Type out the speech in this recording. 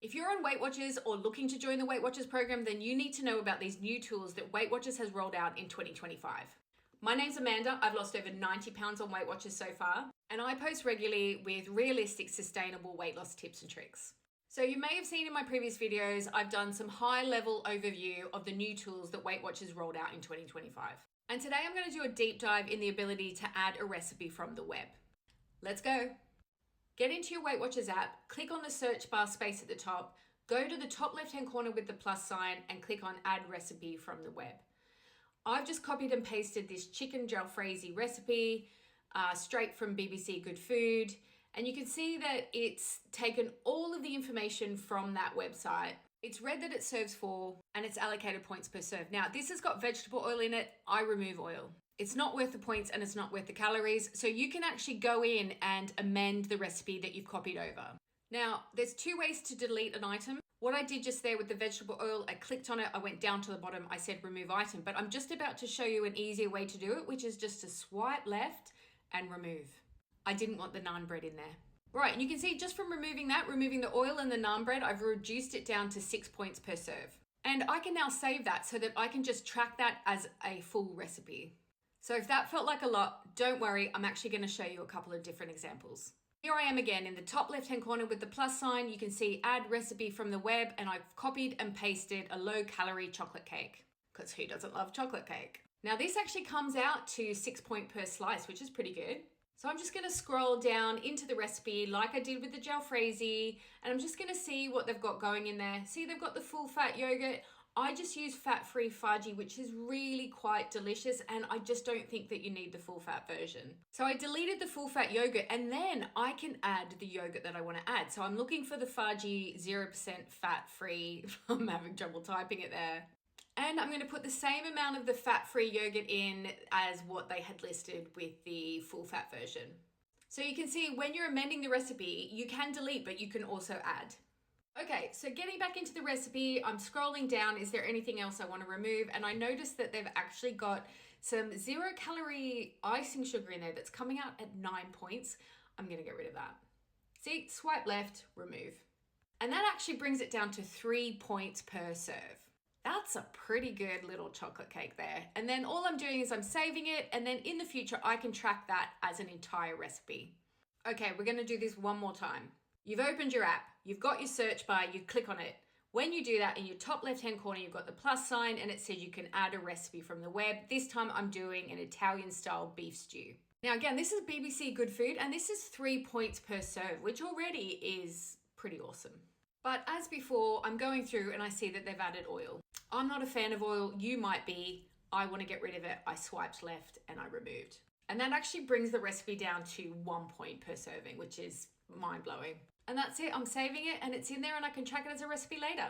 If you're on Weight Watchers or looking to join the Weight Watchers program, then you need to know about these new tools that Weight Watchers has rolled out in 2025. My name's Amanda. I've lost over 90 pounds on Weight Watchers so far, and I post regularly with realistic, sustainable weight loss tips and tricks. So you may have seen in my previous videos, I've done some high-level overview of the new tools that Weight Watchers rolled out in 2025. And today I'm going to do a deep dive in the ability to add a recipe from the web. Let's go. Get into your Weight Watchers app, click on the search bar space at the top, go to the top left-hand corner with the plus sign and click on add recipe from the web. I've just copied and pasted this chicken jalfrezi recipe straight from BBC Good Food. And you can see that it's taken all of the information from that website. It's read that it serves 4 and it's allocated points per serve. Now, this has got vegetable oil in it. I remove oil. It's not worth the points and it's not worth the calories. So you can actually go in and amend the recipe that you've copied over. Now, there's 2 ways to delete an item. What I did just there with the vegetable oil, I clicked on it, I went down to the bottom, I said remove item, but I'm just about to show you an easier way to do it, which is just to swipe left and remove. I didn't want the naan bread in there. Right, and you can see just from removing the oil and the naan bread, I've reduced it down to 6 points per serve. And I can now save that so that I can just track that as a full recipe. So if that felt like a lot, don't worry, I'm actually going to show you a couple of different examples. Here I am again in the top left-hand corner with the plus sign. You can see add recipe from the web, and I've copied and pasted a low-calorie chocolate cake, because who doesn't love chocolate cake? Now this actually comes out to 6 points per slice, which is pretty good. So I'm just going to scroll down into the recipe like I did with the jalfrezi, and I'm just going to see what they've got going in there. See, they've got the full fat yogurt. I just use fat-free fudgy, which is really quite delicious, and I just don't think that you need the full fat version. So I deleted the full fat yogurt, and then I can add the yogurt that I want to add. So I'm looking for the fudgy 0% fat-free. I'm having trouble typing it there. And I'm going to put the same amount of the fat-free yogurt in as what they had listed with the full fat version. So you can see when you're amending the recipe, you can delete, but you can also add. Okay, so getting back into the recipe, I'm scrolling down. Is there anything else I want to remove? And I noticed that they've actually got some 0-calorie icing sugar in there that's coming out at 9 points. I'm going to get rid of that. See, swipe left, remove. And that actually brings it down to 3 points per serve. That's a pretty good little chocolate cake there. And then all I'm doing is I'm saving it, and then in the future, I can track that as an entire recipe. Okay, we're going to do this one more time. You've opened your app, you've got your search bar, you click on it. When you do that, in your top left-hand corner, you've got the plus sign and it says you can add a recipe from the web. This time I'm doing an Italian-style beef stew. Now again, this is BBC Good Food and this is 3 points per serve, which already is pretty awesome. But as before, I'm going through and I see that they've added oil. I'm not a fan of oil, you might be. I want to get rid of it. I swiped left and I removed. And that actually brings the recipe down to 1 point per serving, which is mind-blowing. And that's it, I'm saving it and it's in there and I can track it as a recipe later.